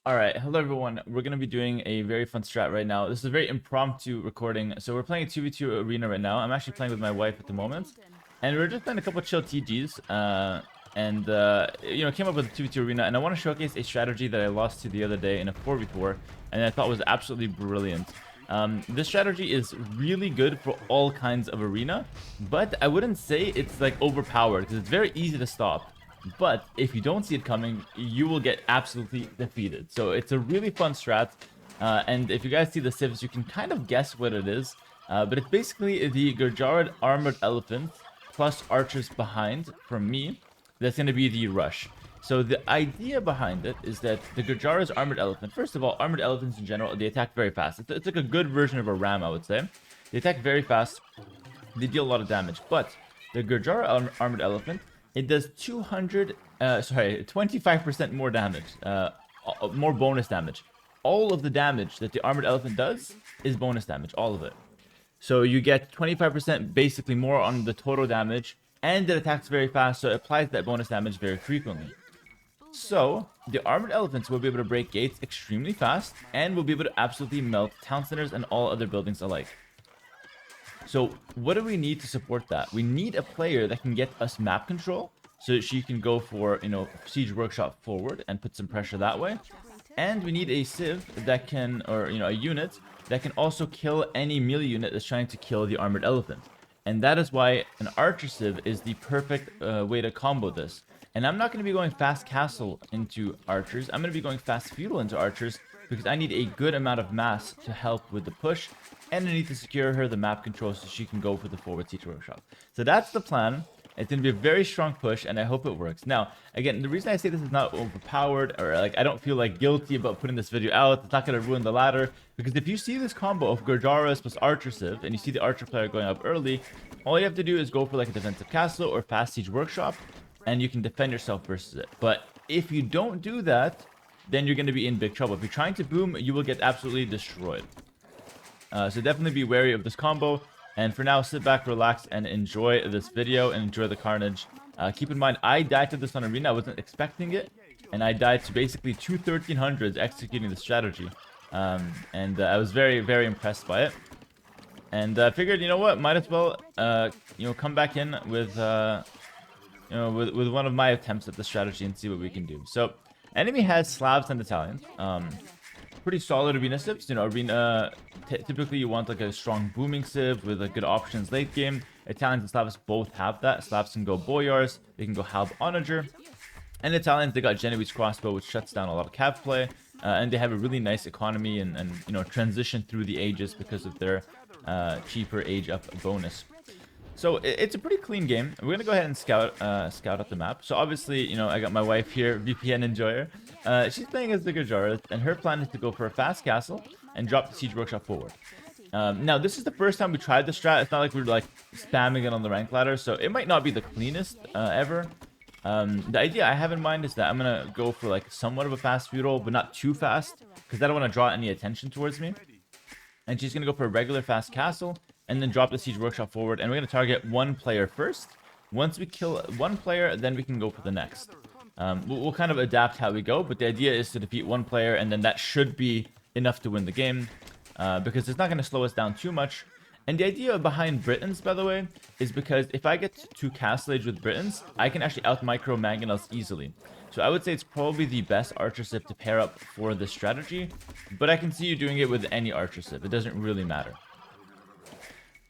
All right, hello everyone. We're gonna be doing a very fun strat right now. This is a very impromptu recording. So we're playing a 2v2 arena right now. I'm actually playing with my wife at the moment, and we're just playing a couple chill TGs. Came up with a 2v2 arena, and I want to showcase a strategy that I lost to the other day in a 4v4, and I thought was absolutely brilliant. This strategy is really good for all kinds of arena, but I wouldn't say it's like overpowered because it's very easy to stop. But if you don't see it coming, you will get absolutely defeated. So it's a really fun strat. And if you guys see the civs, you can kind of guess what it is. But it's basically the Gaur-archer armored elephant plus archers behind from me. That's going to be the rush. So the idea behind it is that the Gaur-archer's armored elephant. First of all, armored elephants in general, they attack very fast. It's like a good version of a ram, I would say. They attack very fast. They deal a lot of damage. But the Gaur-archer armored elephant, it does 25% more damage, more bonus damage. All of the damage that the armored elephant does is bonus damage, all of it. So you get 25% basically more on the total damage, and it attacks very fast, so it applies that bonus damage very frequently. So the armored elephants will be able to break gates extremely fast, and will be able to absolutely melt town centers and all other buildings alike. So what do we need to support that? We need a player that can get us map control so she can go for, siege workshop forward and put some pressure that way. And we need a civ that can, or, a unit that can also kill any melee unit that's trying to kill the armored elephant. And that is why an archer civ is the perfect way to combo this. And I'm not going to be going fast castle into archers. I'm going to be going fast feudal into archers because I need a good amount of mass to help with the push, and I need to secure her the map control so she can go for the forward siege workshop. So that's the plan. It's going to be a very strong push, and I hope it works. Now, again, the reason I say this is not overpowered, or like I don't feel like guilty about putting this video out, it's not going to ruin the ladder, because if you see this combo of Gaur-archer plus Archer Civ, and you see the Archer player going up early, all you have to do is go for like a defensive castle or fast siege workshop, and you can defend yourself versus it. But if you don't do that, then you're going to be in big trouble. If you're trying to boom, you will get absolutely destroyed. So definitely be wary of this combo. And for now, sit back, relax, and enjoy this video and enjoy the carnage. Keep in mind, I died to this on arena. I wasn't expecting it. And I died to basically two 1300s executing the strategy. I was very, very impressed by it. And I figured, you know what, might as well, come back in with, with one of my attempts at the strategy and see what we can do. So, enemy has Slavs and Italians. Pretty solid arena civs. Typically you want like a strong booming civ with good options late game. Italians and Slavs both have that. Slavs can go boyars, they can go halb onager, and Italians, they got Genoese crossbow, which shuts down a lot of cav play, and they have a really nice economy and transition through the ages because of their cheaper age up bonus. So it's a pretty clean game. We're gonna go ahead and scout out the map. So obviously, I got my wife here, VPN enjoyer. She's playing as the Gaur-archer, and her plan is to go for a fast castle and drop the siege workshop forward. Now this is the first time we tried the strat. It's not like we're like spamming it on the rank ladder, so it might not be the cleanest ever. The idea I have in mind is that I'm gonna go for like somewhat of a fast feudal, but not too fast, because I don't want to draw any attention towards me. And she's gonna go for a regular fast castle, and then drop the siege workshop forward, and we're going to target one player first. Once we kill one player, then we can go for the next. We'll kind of adapt how we go, but the idea is to defeat one player, and then that should be enough to win the game, because it's not going to slow us down too much. And the idea behind Britons, by the way, is because if I get to castle age with Britons, I can actually out-micro mangonels easily. So I would say it's probably the best archer civ to pair up for this strategy, but I can see you doing it with any archer civ. It doesn't really matter.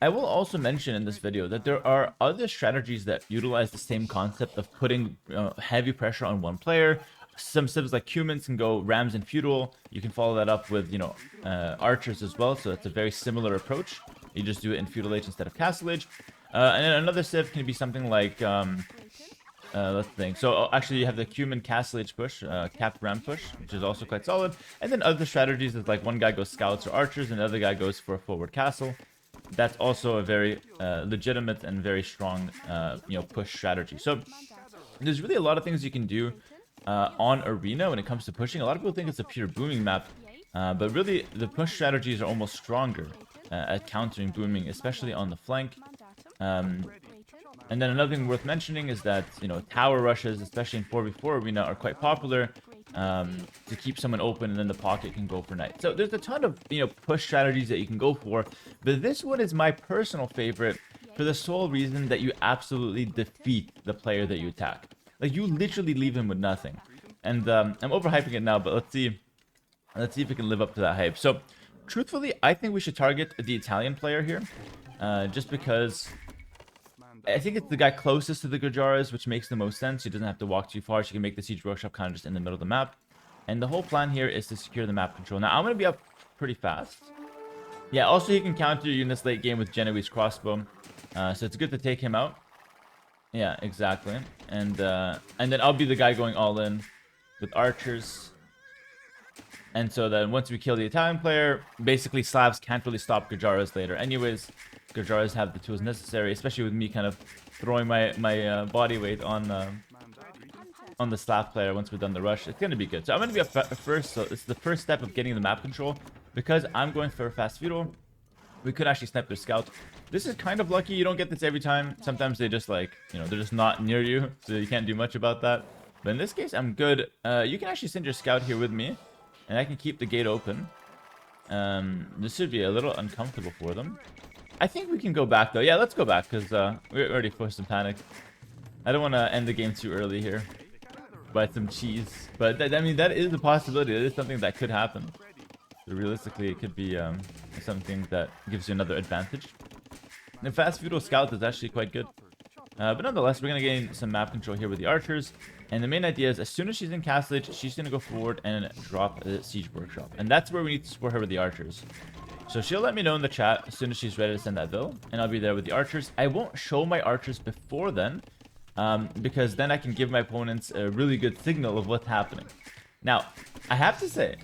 I will also mention in this video that there are other strategies that utilize the same concept of putting heavy pressure on one player. Some civs like humans can go rams and feudal. You can follow that up with, archers as well. So it's a very similar approach. You just do it in feudal age instead of castle age. And then another civ can be something like, let's think. So actually you have the human castle age push, capped ram push, which is also quite solid. And then other strategies is like one guy goes scouts or archers and the other guy goes for a forward castle. That's also a very legitimate and very strong, push strategy. So there's really a lot of things you can do on arena when it comes to pushing. A lot of people think it's a pure booming map, but really the push strategies are almost stronger at countering booming, especially on the flank. And then another thing worth mentioning is that, tower rushes, especially in 4v4 arena, are quite popular. to keep someone open, and then the pocket can go for knight. So there's a ton of, you know, push strategies that you can go for, but this one is my personal favorite for the sole reason that you absolutely defeat the player that you attack. Like, you literally leave him with nothing. And I'm overhyping it now, but let's see if we can live up to that hype. So truthfully, I think we should target the Italian player here, just because I think it's the guy closest to the Gajaras, which makes the most sense. He doesn't have to walk too far. She can make the siege workshop kind of just in the middle of the map. And the whole plan here is to secure the map control. Now, I'm going to be up pretty fast. Yeah, also he can counter units late game with Genoese crossbow. So it's good to take him out. Yeah, exactly. And then I'll be the guy going all in with archers. And so then once we kill the Italian player, basically Slavs can't really stop Gajaras later. Anyways, Gajaras have the tools necessary, especially with me kind of throwing my body weight on the Slav player once we've done the rush. It's going to be good. So I'm going to be up first. So it's the first step of getting the map control. Because I'm going for a fast feudal, we could actually snipe their scout. This is kind of lucky. You don't get this every time. Sometimes they just, like, you know, they're just not near you, so you can't do much about that. But in this case, I'm good. You can actually send your scout here with me, and I can keep the gate open. This should be a little uncomfortable for them. I think we can go back, though. Yeah, let's go back, because we're already forced to panic. I don't want to end the game too early here by some cheese. But, I mean, that is a possibility. That is something that could happen. So realistically, it could be something that gives you another advantage. The fast feudal scout is actually quite good. But nonetheless, we're going to gain some map control here with the archers. And the main idea is, as soon as she's in castle age, she's going to go forward and drop the siege workshop. And that's where we need to support her with the archers. So she'll let me know in the chat as soon as she's ready to send that bill. And I'll be there with the archers. I won't show my archers before then, because then I can give my opponents a really good signal of what's happening. Now, I have to say,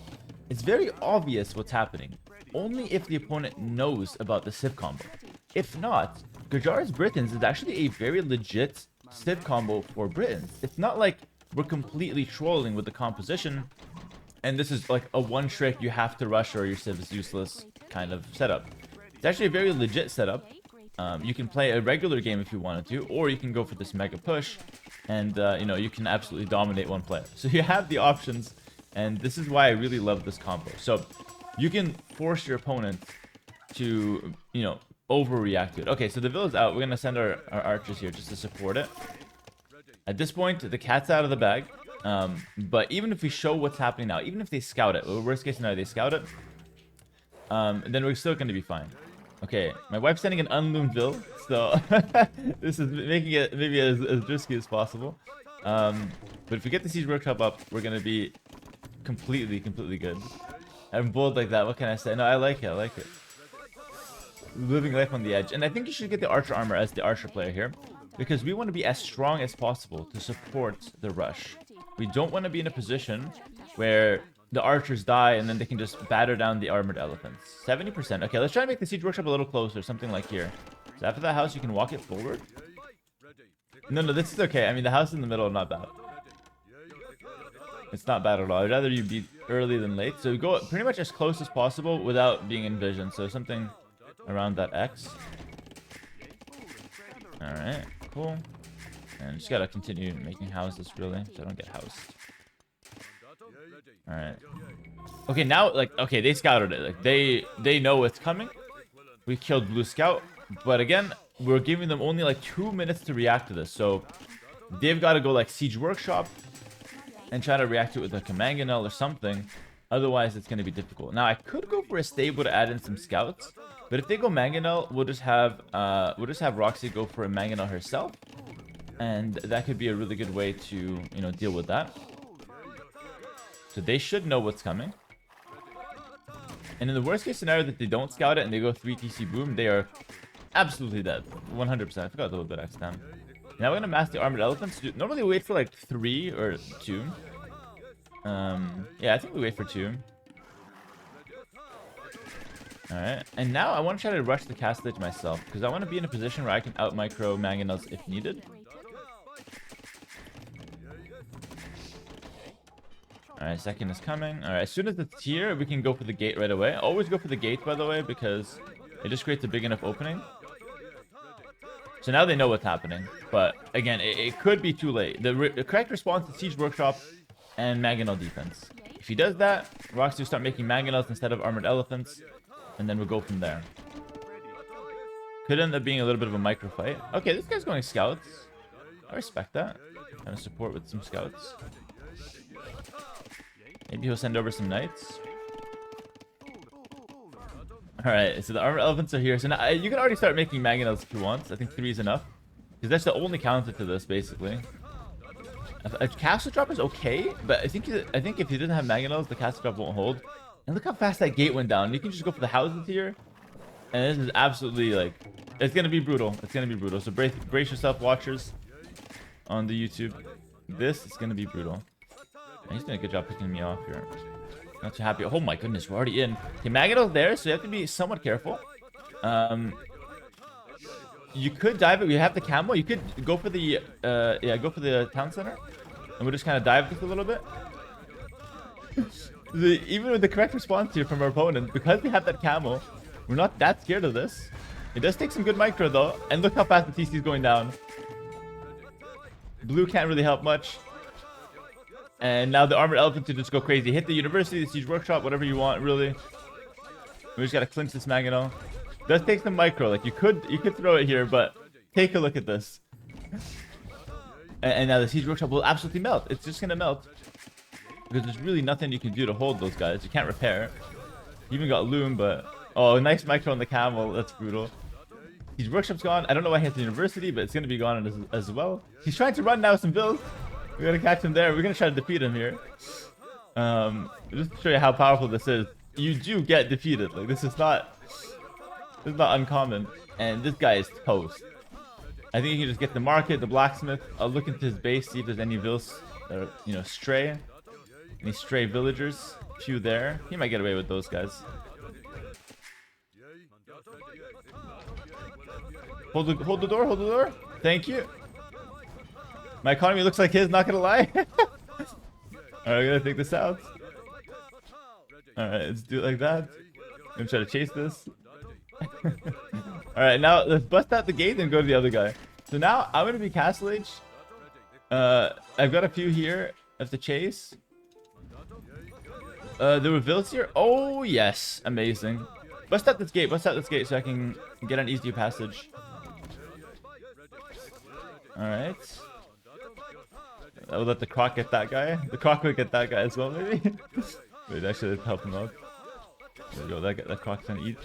it's very obvious what's happening, only if the opponent knows about the Civ combo. If not, Gajaras Britons is actually a very legit Civ combo for Britons. It's not like we're completely trolling with the composition, and this is like a one trick you have to rush or your Civ is useless kind of setup. It's actually a very legit setup. You can play a regular game if you wanted to, or you can go for this mega push, and you know, you can absolutely dominate one player. So you have the options, and this is why I really love this combo. So you can force your opponent to, you know, overreact to it. Okay, so the villa's out. We're gonna send our archers here just to support it. At this point, the cat's out of the bag. But even if we show what's happening now, even if they scout it, worst case scenario, they scout it, then we're still gonna be fine. Okay, my wife's sending an unloomed bill, so this is making it maybe as risky as possible. But if we get the siege workshop up, we're gonna be completely good. I'm bold like that. What can I say? No, I like it. Living life on the edge. And I think you should get the archer armor as the archer player here, because we want to be as strong as possible to support the rush. We don't want to be in a position where the archers die and then they can just batter down the armored elephants. 70%. Okay, let's try and make the siege workshop a little closer, something like here. So after that house, you can walk it forward. No, this is okay. I mean, the house in the middle is not bad. It's not bad at all. I'd rather you be early than late. So go pretty much as close as possible without being in vision. So something around that X. Alright, cool. And just gotta continue making houses, really, so I don't get housed. Alright. Okay, now, like, okay, they scouted it. Like, they know it's coming. We killed Blue Scout. But again, we're giving them only, like, 2 minutes to react to this. So, they've got to go, like, Siege Workshop and try to react to it with, like, a Mangonel or something. Otherwise, it's going to be difficult. Now, I could go for a stable to add in some scouts. But if they go Mangonel, we'll just have Roxy go for a Mangonel herself. And that could be a really good way to, you know, deal with that. So they should know what's coming. And in the worst case scenario that they don't scout it and they go 3 TC boom, they are absolutely dead. 100%. I forgot a little bit X10. Now we're going to mass the armored elephants. Normally we wait for like 3 or 2. Yeah, I think we wait for 2. Alright, and now I want to try to rush the castle edge myself, because I want to be in a position where I can out-micro Mangonels if needed. Alright, second is coming. Alright, as soon as it's here, we can go for the gate right away. Always go for the gate, by the way, because it just creates a big enough opening. So now they know what's happening. But, again, it could be too late. The correct response is Siege Workshop and mangonel defense. If he does that, Roxy will start making mangonels instead of armored elephants, and then we'll go from there. Could end up being a little bit of a micro fight. Okay, this guy's going scouts. I respect that. Kind of support with some scouts. Maybe he'll send over some knights. Alright, so the armored elephants are here. So now you can already start making mangonels if you want. I think 3 is enough. Because that's the only counter to this, basically. A castle drop is okay, but I think if he doesn't have mangonels, the castle drop won't hold. And look how fast that gate went down. You can just go for the houses here. And this is absolutely, like... It's going to be brutal. It's going to be brutal. So brace yourself, watchers, on the YouTube. This is going to be brutal. And he's doing a good job picking me off here. Not too happy. Oh my goodness, we're already in. Okay, mangonel's there, so you have to be somewhat careful. You could dive it. We have the camo. You could go for the go for the town center, and we'll just kind of dive this a little bit. Even with the correct response here from our opponent, because we have that camo, we're not that scared of this. It does take some good micro though, and look how fast the TC is going down. Blue can't really help much. And now the armored elephant to just go crazy. Hit the university, the siege workshop, whatever you want, really. We just gotta clinch this mangonel. Does take some micro. Like you could throw it here, but take a look at this. And now the siege workshop will absolutely melt. It's just gonna melt because there's really nothing you can do to hold those guys. You can't repair. You even got loom, but oh, nice micro on the camel. That's brutal. Siege workshop's gone. I don't know why he has the university, but it's gonna be gone as well. He's trying to run now some builds. We're gonna catch him there. We're gonna try to defeat him here. Just to show you how powerful this is. You do get defeated. Like this is not uncommon. And this guy is toast. I think you can just get the market, the blacksmith. I'll look into his base, see if there's any vills that are, stray. Any stray villagers. Few there. He might get away with those guys. Hold the door, hold the door. Thank you. My economy looks like his, not gonna lie. Alright, I'm gonna take this out. Alright, let's do it like that. I'm gonna try to chase this. Alright, now let's bust out the gate and go to the other guy. So now I'm gonna be Castle Age. I've got a few here. I have to chase. There were vills here. Oh yes, amazing. Bust out this gate so I can get an easier passage. Alright. I will let the croc get that guy. The croc will get that guy as well, maybe. Wait, actually, let's help him out. There we go. That croc's gonna eat.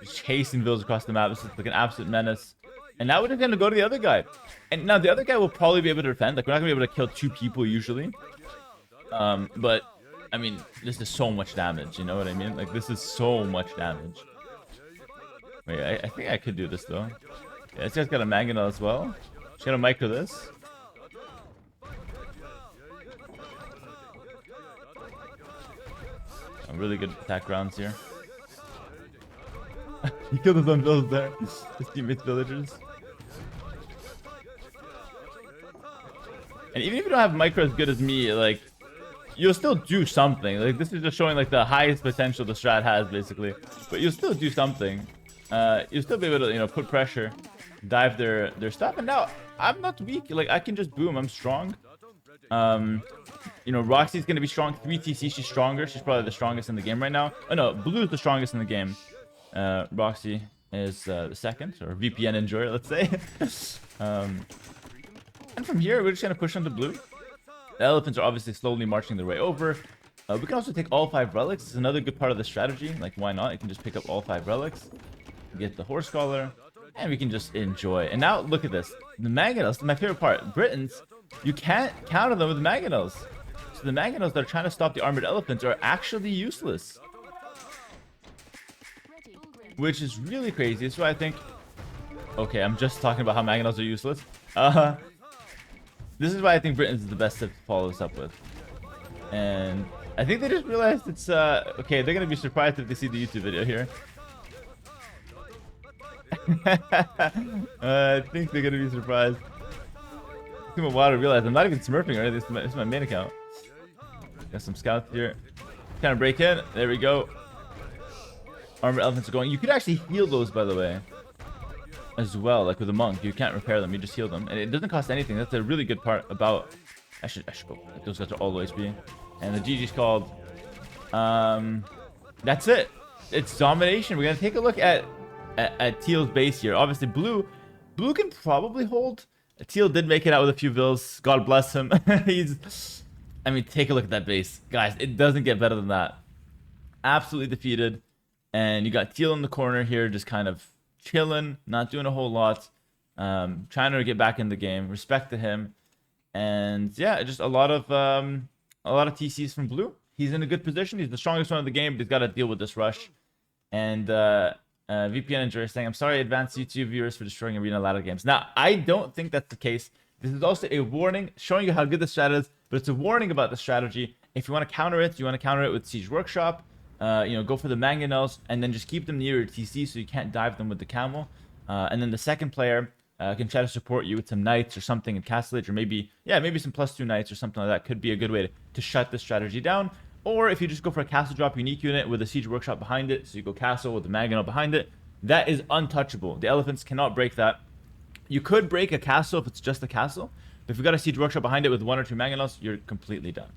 Just chasing vills across the map. This is like an absolute menace. And now we're just gonna go to the other guy. And now the other guy will probably be able to defend. Like we're not gonna be able to kill 2 people usually. But I mean, this is so much damage. You know what I mean? Like this is so much damage. Wait, I think I could do this though. Yeah, this guy's got a mangonel as well. Just gotta micro this. Really good attack rounds here. He killed his own villagers there. His teammates' villagers. And even if you don't have micro as good as me, like you'll still do something. Like this is just showing like the highest potential the strat has basically. But you'll still do something. You'll still be able to put pressure, dive their stuff. And now I'm not weak. Like I can just boom. I'm strong. Roxy's gonna be strong. 3 TC, she's stronger. She's probably the strongest in the game right now. Oh no, Blue's the strongest in the game. Roxy is the second, or VPN enjoyer, let's say. And from here, we're just gonna push onto Blue. The elephants are obviously slowly marching their way over. We can also take all 5 relics. It's another good part of the strategy. Like, why not? You can just pick up all 5 relics, get the horse collar, and we can just enjoy. And now look at this. The mangonels, my favorite part. Britons, you can't counter them with mangonels. So the mangonels that are trying to stop the armored elephants are actually useless. Which is really crazy. So I think... Okay, I'm just talking about how mangonels are useless. This is why I think Britons is the best to follow this up with. And I think they just realized it's... Okay, they're going to be surprised if they see the YouTube video here. I think they're going to be surprised. It took me a while to realize I'm not even smurfing already. This is my main account. Got some scouts here. Kind of break in. There we go. Armored elephants are going. You could actually heal those, by the way, as well. Like with a monk, you can't repair them. You just heal them, and it doesn't cost anything. That's a really good part about I should go. Those guys are all low HP. And the GG's called. That's it. It's domination. We're gonna take a look at Teal's base here. Obviously, blue can probably hold. Teal did make it out with a few vills. God bless him. I mean, take a look at that base, guys. It doesn't get better than that. Absolutely defeated. And you got Teal in the corner here, just kind of chilling, not doing a whole lot, trying to get back in the game. Respect to him. And yeah, just a lot of TCs from blue. He's in a good position. He's the strongest one in the game, but he's got to deal with this rush. And VPN Enjoyer saying, I'm sorry, advanced YouTube viewers, for destroying arena ladder games. Now, I don't think that's the case. This is also a warning showing you how good the strat is, but it's a warning about the strategy. If you want to counter it, with Siege Workshop. Go for the mangonels, and then just keep them near your TC so you can't dive them with the camel. And then the second player can try to support you with some knights or something in Castle Age, or maybe some +2 knights or something like that. Could be a good way to shut the strategy down. Or if you just go for a castle drop unique unit with a siege workshop behind it, so you go castle with the mangonel behind it, that is untouchable. The elephants cannot break that. You could break a castle if it's just a castle, but if you've got a siege workshop behind it with 1 or 2 mangonels, you're completely done.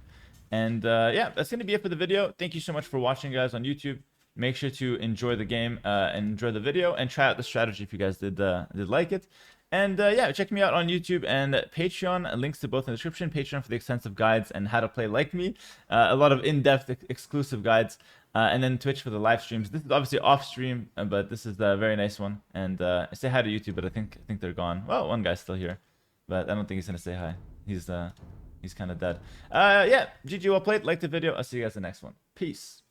And yeah, that's going to be it for the video. Thank you so much for watching, guys, on YouTube. Make sure to enjoy the game and enjoy the video, and try out the strategy if you guys did like it. And yeah, check me out on YouTube and Patreon. Links to both in the description. Patreon for the extensive guides and how to play like me. A lot of in-depth exclusive guides. And then Twitch for the live streams. This is obviously off stream, but this is a very nice one. And I say hi to YouTube, but I think they're gone. Well, one guy's still here, but I don't think he's gonna say hi. He's kind of dead. Yeah, GG, well played. Like the video. I'll see you guys in the next one. Peace.